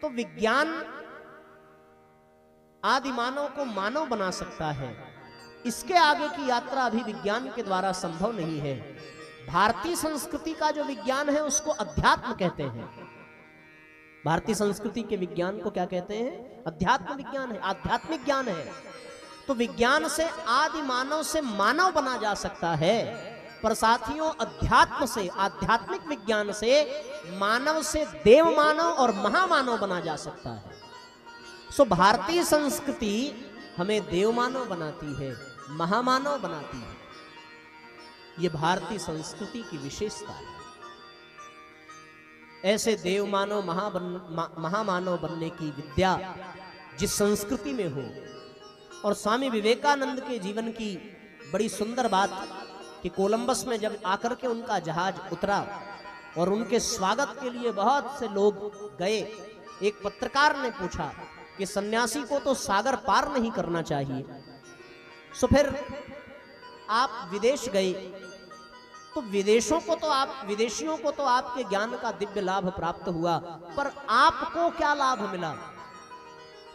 तो विज्ञान आदि मानव को मानव बना सकता है, इसके आगे की यात्रा अभी विज्ञान के द्वारा संभव नहीं है। भारतीय संस्कृति का जो विज्ञान है उसको अध्यात्म कहते हैं। भारतीय संस्कृति के विज्ञान को क्या कहते हैं? अध्यात्म विज्ञान है, आध्यात्मिक ज्ञान है। तो विज्ञान से आदि मानव से मानव बना जा सकता है, पर साथियों अध्यात्म से, आध्यात्मिक विज्ञान से मानव से देव मानव और महामानव बना जा सकता है। सो भारतीय संस्कृति हमें देव मानव बनाती है, महामानव बनाती है। यह भारतीय संस्कृति की विशेषता है। ऐसे देव मानव महामानव बनने की विद्या जिस संस्कृति में हो, और स्वामी विवेकानंद के जीवन की बड़ी सुंदर बात कि कोलंबस में जब आकर के उनका जहाज उतरा और उनके स्वागत के लिए बहुत से लोग गए, एक पत्रकार ने पूछा कि सन्यासी को तो सागर पार नहीं करना चाहिए, सो फिर आप विदेश गए तो विदेशियों को तो आपके ज्ञान का दिव्य लाभ प्राप्त हुआ, पर आपको क्या लाभ मिला?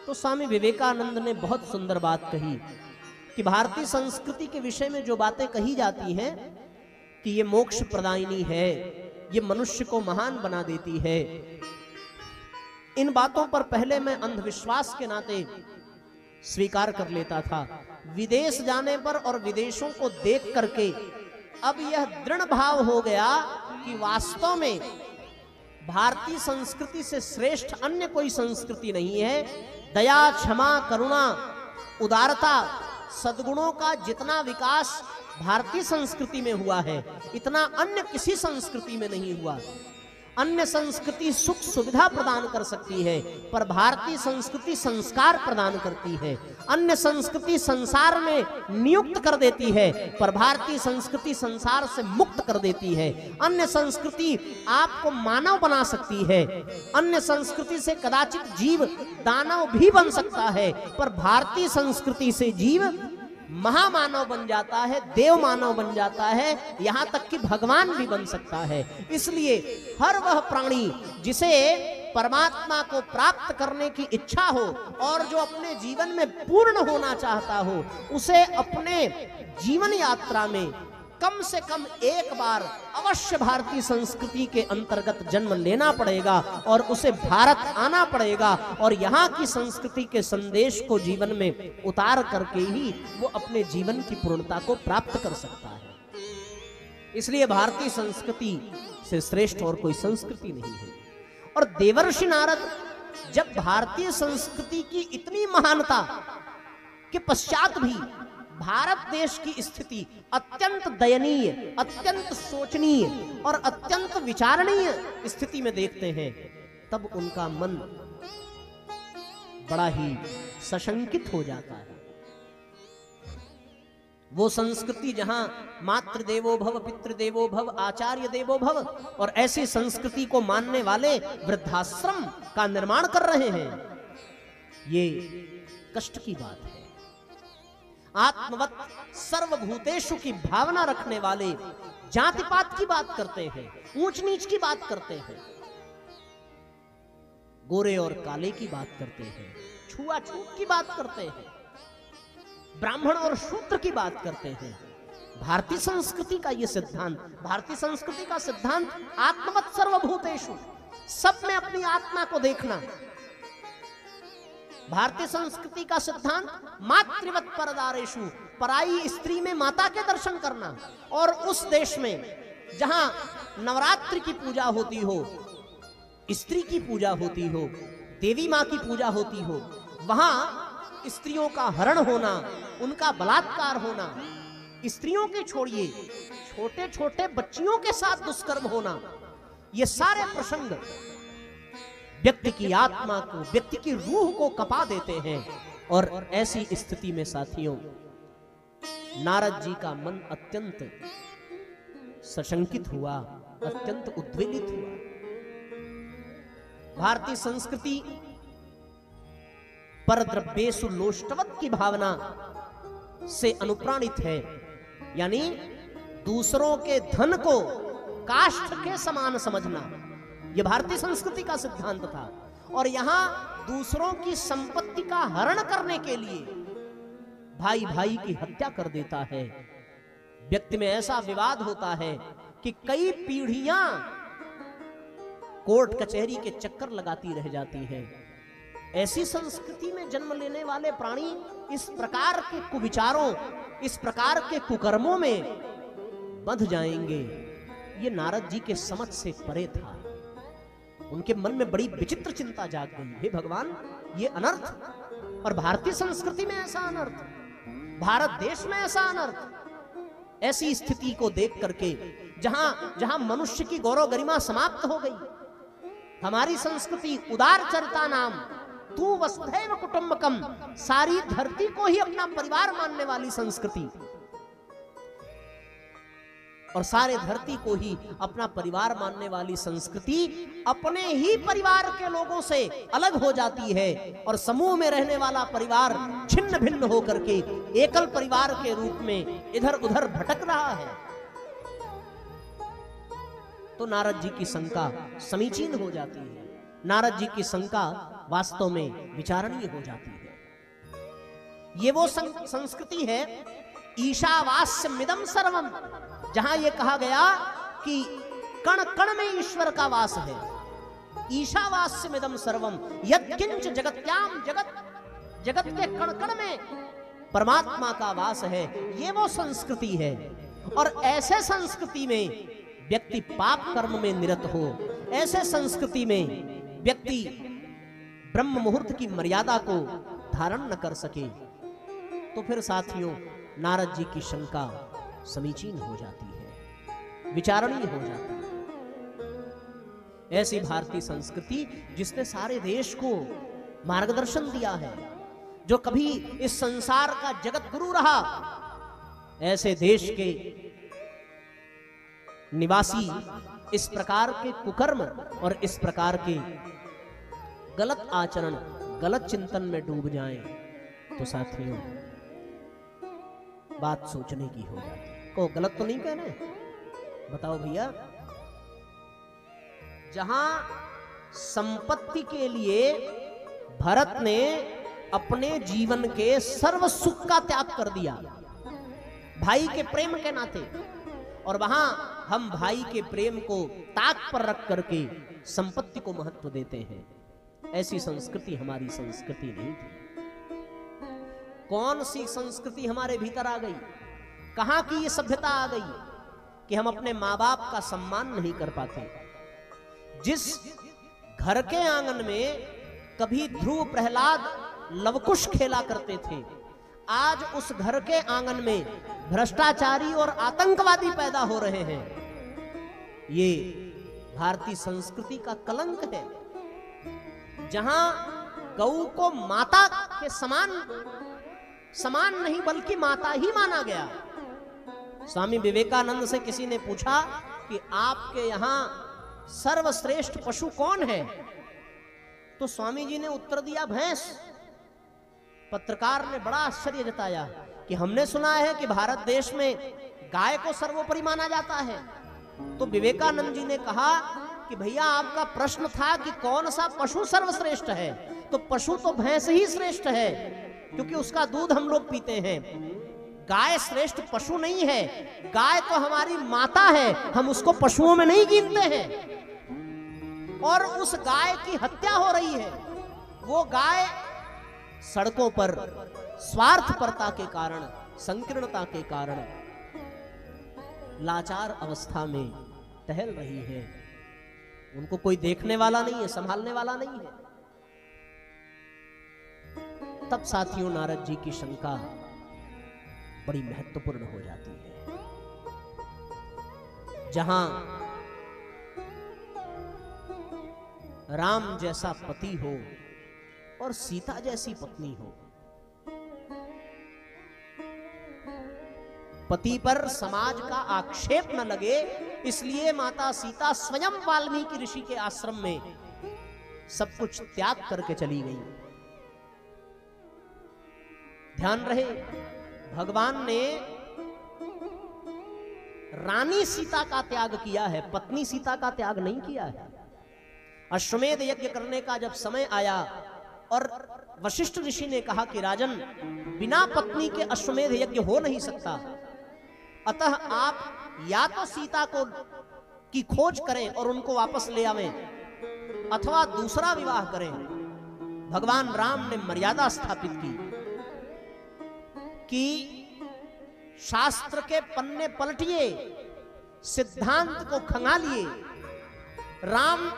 तो स्वामी विवेकानंद ने बहुत सुंदर बात कही कि भारतीय संस्कृति के विषय में जो बातें कही जाती हैं कि ये मोक्ष प्रदायिनी है, ये मनुष्य को महान बना देती है, इन बातों पर पहले मैं अंधविश्वास के नाते स्वीकार कर लेता था। विदेश जाने पर और विदेशों को देख करके अब यह दृढ़ भाव हो गया कि वास्तव में भारतीय संस्कृति से श्रेष्ठ अन्य कोई संस्कृति नहीं है। दया, क्षमा, करुणा, उदारता, सद्गुणों का जितना विकास भारतीय संस्कृति में हुआ है, इतना अन्य किसी संस्कृति में नहीं हुआ। अन्य संस्कृति सुख सुविधा प्रदान कर सकती है, पर भारतीय संस्कृति संस्कार प्रदान करती है। अन्य संस्कृति संसार में नियुक्त कर देती है, पर भारतीय संस्कृति संसार से मुक्त कर देती है। अन्य संस्कृति आपको मानव बना सकती है, अन्य संस्कृति से कदाचित जीव दानव भी बन सकता है, पर भारतीय संस्कृति से जीव महामानव बन जाता है, देव मानव बन जाता है, यहां तक कि भगवान भी बन सकता है। इसलिए हर वह प्राणी जिसे परमात्मा को प्राप्त करने की इच्छा हो और जो अपने जीवन में पूर्ण होना चाहता हो, उसे अपने जीवन यात्रा में कम से कम एक बार अवश्य भारतीय संस्कृति के अंतर्गत जन्म लेना पड़ेगा और उसे भारत आना पड़ेगा, और यहाँ की संस्कृति के संदेश को जीवन में उतार करके ही वो अपने जीवन की पूर्णता को प्राप्त कर सकता है। इसलिए भारतीय संस्कृति से श्रेष्ठ और कोई संस्कृति नहीं है। और देवर्षि नारद जब भारतीय संस्कृति की इतनी महानता के पश्चात भी भारत देश की स्थिति अत्यंत दयनीय, अत्यंत शोचनीय और अत्यंत विचारणीय स्थिति में देखते हैं, तब उनका मन बड़ा ही सशंकित हो जाता है। वो संस्कृति जहां मातृ देवो भव, पितृ देवो भव, आचार्य देवो भव, और ऐसी संस्कृति को मानने वाले वृद्धाश्रम का निर्माण कर रहे हैं, ये कष्ट की बात है। आत्मवत सर्वभूतेषु की भावना रखने वाले जाति पात की बात करते हैं, ऊंच नीच की बात करते हैं, गोरे और काले की बात करते हैं, छुआछूत की बात करते हैं, ब्राह्मण और शूद्र की बात करते हैं। भारतीय संस्कृति का यह सिद्धांत, भारतीय संस्कृति का सिद्धांत आत्मवत सर्वभूतेषु, सब में अपनी आत्मा को देखना। भारतीय संस्कृति का सिद्धांत मातृवत परदारेषु, पराई स्त्री में माता के दर्शन करना। और उस देश में जहां नवरात्रि की पूजा होती हो, स्त्री की पूजा होती हो, देवी मां की पूजा होती हो, वहां स्त्रियों का हरण होना, उनका बलात्कार होना, स्त्रियों के छोड़िए छोटे छोटे बच्चियों के साथ दुष्कर्म होना, ये सारे प्रसंग व्यक्ति की आत्मा को, व्यक्ति की रूह को कपा देते हैं। और ऐसी स्थिति में साथियों नारद जी का मन अत्यंत सशंकित हुआ, अत्यंत उद्वेलित हुआ। भारतीय संस्कृति परद्रव्येषु लोष्टवत की भावना से अनुप्राणित है, यानी दूसरों के धन को काष्ठ के समान समझना, यह भारतीय संस्कृति का सिद्धांत था। और यहां दूसरों की संपत्ति का हरण करने के लिए भाई भाई की हत्या कर देता है। व्यक्ति में ऐसा विवाद होता है कि कई पीढ़ियां कोर्ट कचहरी के चक्कर लगाती रह जाती हैं। ऐसी संस्कृति में जन्म लेने वाले प्राणी इस प्रकार के कुविचारों, इस प्रकार के कुकर्मों में बंध जाएंगे, ये नारद जी के समझ से परे था। उनके मन में बड़ी विचित्र चिंता जाग गई, हे भगवान, ये अनर्थ, और भारतीय संस्कृति में ऐसा अनर्थ, भारत देश में ऐसा अनर्थ। ऐसी स्थिति को देख करके जहां जहां मनुष्य की गौरव गरिमा समाप्त हो गई, हमारी संस्कृति उदार चरिता नाम तू वसुधैव कुटुंबकम, सारी धरती को ही अपना परिवार मानने वाली संस्कृति, और सारे धरती को ही अपना परिवार मानने वाली संस्कृति अपने ही परिवार के लोगों से अलग हो जाती है और समूह में रहने वाला परिवार छिन्न भिन्न होकर के एकल परिवार के रूप में इधर उधर भटक रहा है। तो नारद जी की शंका समीचीन हो जाती है, नारद जी की शंका वास्तव में विचारणीय हो जाती है। ये वो संस्कृति है ईशावास्यमिदं सर्वम, जहां ये कहा गया कि कण कण में ईश्वर का वास है। ईशावास्यमिदं सर्वम यत्किंच जगत्याम जगत, जगत के कण कण में परमात्मा का वास है। ये वो संस्कृति है, और ऐसे संस्कृति में व्यक्ति पाप कर्म में निरत हो, ऐसे संस्कृति में व्यक्ति ब्रह्म मुहूर्त की मर्यादा को धारण न कर सके, तो फिर साथियों नारद जी की शंका समीचीन हो जाती है, विचारणीय हो जाती है। ऐसी भारतीय संस्कृति जिसने सारे देश को मार्गदर्शन दिया है, जो कभी इस संसार का जगत गुरु रहा, ऐसे देश के निवासी इस प्रकार के कुकर्म और इस प्रकार के गलत आचरण, गलत चिंतन में डूब जाएं, तो साथियों बात सोचने की हो जाती है। को गलत तो नहीं कह रहे, बताओ भैया। जहां संपत्ति के लिए भरत ने अपने जीवन के सर्व सुख का त्याग कर दिया भाई के प्रेम के नाते, और वहां हम भाई के प्रेम को ताक पर रख करके संपत्ति को महत्व देते हैं। ऐसी संस्कृति हमारी संस्कृति नहीं थी। कौन सी संस्कृति हमारे भीतर आ गई, कहां की ये सभ्यता आ गई कि हम अपने मां बाप का सम्मान नहीं कर पाते। जिस घर के आंगन में कभी ध्रुव प्रहलाद लवकुश खेला करते थे, आज उस घर के आंगन में भ्रष्टाचारी और आतंकवादी पैदा हो रहे हैं। ये भारतीय संस्कृति का कलंक है। जहां गौ को माता के समान नहीं बल्कि माता ही माना गया। स्वामी विवेकानंद से किसी ने पूछा कि आपके यहां सर्वश्रेष्ठ पशु कौन है, तो स्वामी जी ने उत्तर दिया, भैंस। पत्रकार ने बड़ा आश्चर्य जताया कि हमने सुना है कि भारत देश में गाय को सर्वोपरि माना जाता है। तो विवेकानंद जी ने कहा कि भैया आपका प्रश्न था कि कौन सा पशु सर्वश्रेष्ठ है, तो पशु तो भैंस ही श्रेष्ठ है, क्योंकि उसका दूध हम लोग पीते हैं। गाय श्रेष्ठ पशु नहीं है, गाय तो हमारी माता है, हम उसको पशुओं में नहीं गिनते हैं। और उस गाय की हत्या हो रही है। वो गाय सड़कों पर स्वार्थपरता के कारण, संकीर्णता के कारण लाचार अवस्था में टहल रही है। उनको कोई देखने वाला नहीं है, संभालने वाला नहीं है। तब साथियों नारद जी की शंका बड़ी महत्वपूर्ण हो जाती है। जहां राम जैसा पति हो और सीता जैसी पत्नी हो, पति पर समाज का आक्षेप न लगे, इसलिए माता सीता स्वयं वाल्मीकि ऋषि के आश्रम में सब कुछ त्याग करके चली गई। ध्यान रहे, भगवान ने रानी सीता का त्याग किया है, पत्नी सीता का त्याग नहीं किया है। अश्वमेध यज्ञ करने का जब समय आया और वशिष्ठ ऋषि ने कहा कि राजन, बिना पत्नी के अश्वमेध यज्ञ हो नहीं सकता, अतः आप या तो सीता को की खोज करें और उनको वापस ले आवें, अथवा दूसरा विवाह करें। भगवान राम ने मर्यादा स्थापित की कि शास्त्र के पन्ने पलटिए, सिद्धांत को खंगालिए। राम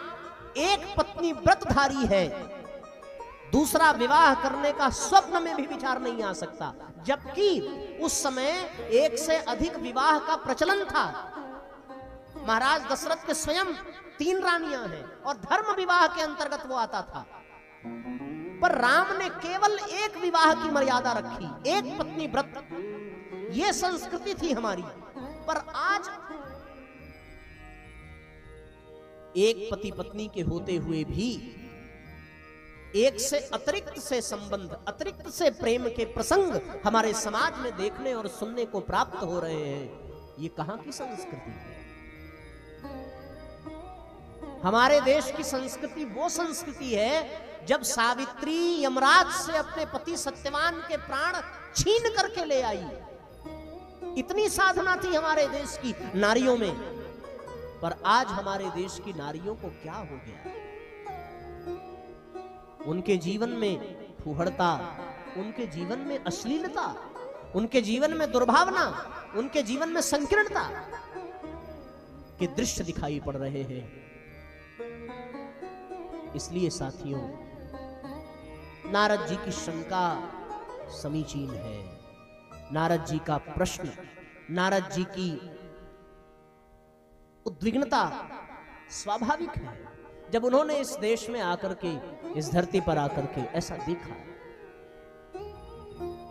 एक पत्नी व्रतधारी है, दूसरा विवाह करने का स्वप्न में भी विचार नहीं आ सकता, जबकि उस समय एक से अधिक विवाह का प्रचलन था। महाराज दशरथ के स्वयं 3 रानियां हैं और धर्म विवाह के अंतर्गत वो आता था, पर राम ने केवल एक विवाह की मर्यादा रखी, एक पत्नी व्रत। ये संस्कृति थी हमारी। पर आज एक पति पत्नी के होते हुए भी एक से अतिरिक्त से संबंध, अतिरिक्त से प्रेम के प्रसंग हमारे समाज में देखने और सुनने को प्राप्त हो रहे हैं। ये कहां की संस्कृति है? हमारे देश की संस्कृति वो संस्कृति है जब सावित्री यमराज से अपने पति सत्यवान के प्राण छीन करके ले आई। इतनी साधना थी हमारे देश की नारियों में, पर आज हमारे देश की नारियों को क्या हो गया? उनके जीवन में फूहड़ता, उनके जीवन में अश्लीलता, उनके जीवन में दुर्भावना, उनके जीवन में संकीर्णता के दृश्य दिखाई पड़ रहे हैं। इसलिए साथियों, नारद जी की शंका समीचीन है, नारद जी का प्रश्न, नारद जी की उद्विग्नता स्वाभाविक है। जब उन्होंने इस देश में आकर के, इस धरती पर आकर के ऐसा देखा।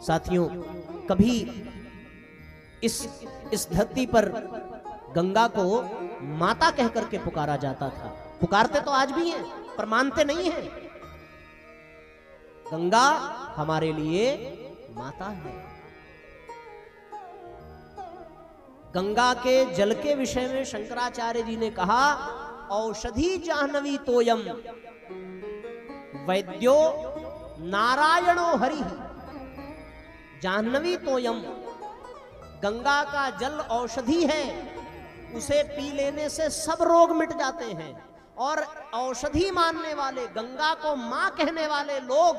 साथियों, कभी इस धरती पर गंगा को माता कहकर के पुकारा जाता था। पुकारते तो आज भी हैं, पर मानते नहीं हैं। गंगा हमारे लिए माता है। गंगा के जल के विषय में शंकराचार्य जी ने कहा, औषधि जाह्नवी तोयम वैद्यो नारायणो हरि। जाह्नवी तोयम, गंगा का जल औषधि है, उसे पी लेने से सब रोग मिट जाते हैं। और औषधि मानने वाले, गंगा को मां कहने वाले लोग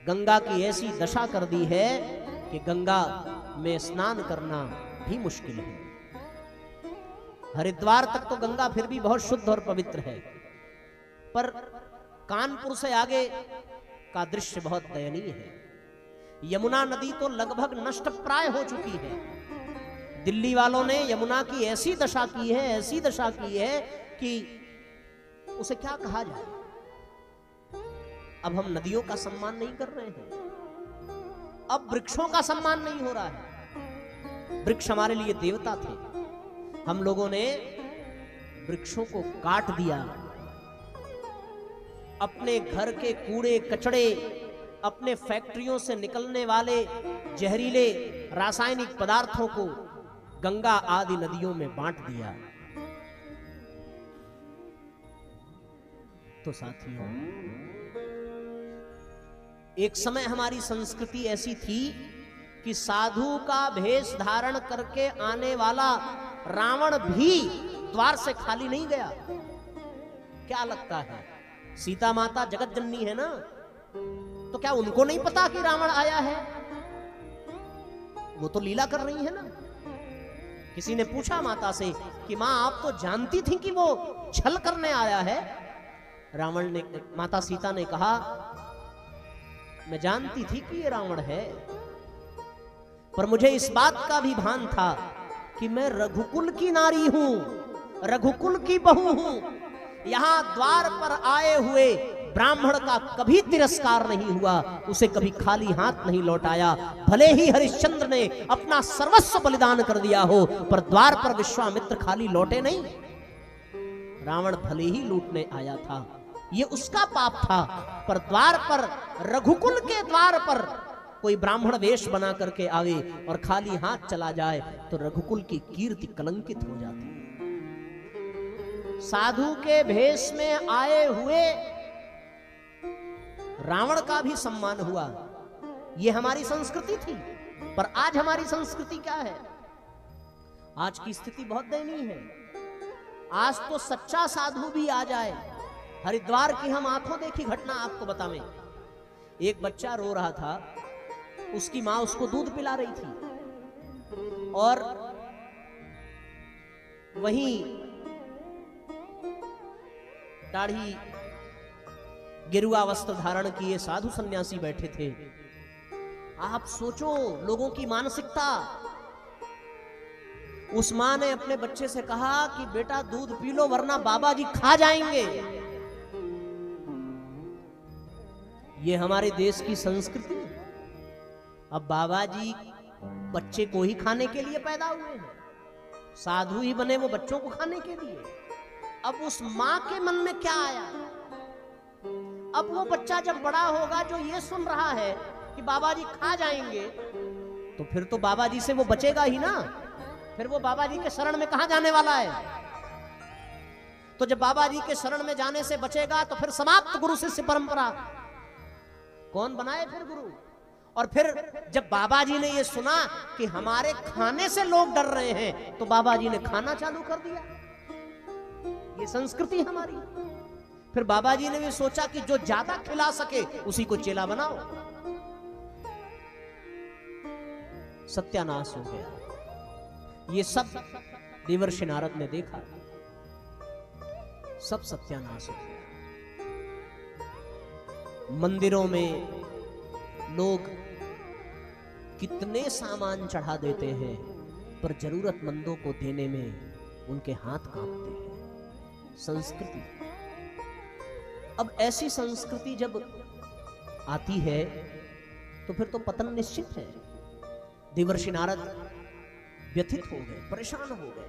गंगा की ऐसी दशा कर दी है कि गंगा में स्नान करना भी मुश्किल है। हरिद्वार तक तो गंगा फिर भी बहुत शुद्ध और पवित्र है, पर कानपुर से आगे का दृश्य बहुत दयनीय है। यमुना नदी तो लगभग नष्ट प्राय हो चुकी है। दिल्ली वालों ने यमुना की ऐसी दशा की है, ऐसी दशा की है कि उसे क्या कहा जाए। अब हम नदियों का सम्मान नहीं कर रहे हैं, अब वृक्षों का सम्मान नहीं हो रहा है। वृक्ष हमारे लिए देवता थे, हम लोगों ने वृक्षों को काट दिया। अपने घर के कूड़े कचड़े, अपने फैक्ट्रियों से निकलने वाले जहरीले रासायनिक पदार्थों को गंगा आदि नदियों में बांट दिया। तो साथियों, एक समय हमारी संस्कृति ऐसी थी कि साधु का भेष धारण करके आने वाला रावण भी द्वार से खाली नहीं गया। क्या लगता है, सीता माता जगत जननी है ना, तो क्या उनको नहीं पता कि रावण आया है? वो तो लीला कर रही है ना। किसी ने पूछा माता से कि मां, आप तो जानती थी कि वो छल करने आया है? रावण ने, माता सीता ने कहा, मैं जानती थी कि ये रावण है, पर मुझे इस बात का भी भान था कि मैं रघुकुल की नारी हूं, रघुकुल की बहू हूं। यहां द्वार पर आए हुए ब्राह्मण का कभी तिरस्कार नहीं हुआ, उसे कभी खाली हाथ नहीं लौटाया। भले ही हरिश्चंद्र ने अपना सर्वस्व बलिदान कर दिया हो, पर द्वार पर विश्वामित्र खाली लौटे नहीं। रावण भले ही लूटने आया था, ये उसका पाप था, पर द्वार पर, रघुकुल के द्वार पर कोई ब्राह्मण वेश बना करके आवे और खाली हाथ चला जाए तो रघुकुल की कीर्ति कलंकित हो जाती। साधु के भेष में आए हुए रावण का भी सम्मान हुआ। यह हमारी संस्कृति थी। पर आज हमारी संस्कृति क्या है? आज की स्थिति बहुत दयनीय है। आज तो सच्चा साधु भी आ जाए। हरिद्वार की हम आंखों देखी घटना आपको बतावें। एक बच्चा रो रहा था, उसकी मां उसको दूध पिला रही थी और वहीं दाढ़ी गेरुआ वस्त्र धारण किए साधु सन्यासी बैठे थे। आप सोचो लोगों की मानसिकता। उस मां ने अपने बच्चे से कहा कि बेटा दूध पी लो वरना बाबा जी खा जाएंगे। ये हमारे देश की संस्कृति। अब बाबा जी बच्चे को ही खाने के लिए पैदा हुए हैं, साधु ही बने वो बच्चों को खाने के लिए। अब उस मां के मन में क्या आया? अब वो बच्चा जब बड़ा होगा जो ये सुन रहा है कि बाबा जी खा जाएंगे, तो फिर तो बाबा जी से वो बचेगा ही ना। फिर वो बाबा जी के शरण में कहां जाने वाला है? तो जब बाबा जी के शरण में जाने से बचेगा तो फिर समाप्त गुरु शिष्य परंपरा। कौन बनाए फिर गुरु? और फिर जब बाबा जी ने ये सुना कि हमारे खाने से लोग डर रहे हैं, तो बाबा जी ने खाना चालू कर दिया। ये संस्कृति हमारी। फिर बाबा जी ने भी सोचा कि जो ज्यादा खिला सके उसी को चेला बनाओ। सत्यानाश हो गया। ये सब देवर्षि नारद ने देखा, सब सत्यानाश हो गया। मंदिरों में लोग कितने सामान चढ़ा देते हैं, पर जरूरतमंदों को देने में उनके हाथ कांपते हैं। संस्कृति। अब ऐसी संस्कृति जब आती है तो फिर तो पतन निश्चित है। देवर्षि नारद व्यथित हो गए, परेशान हो गए।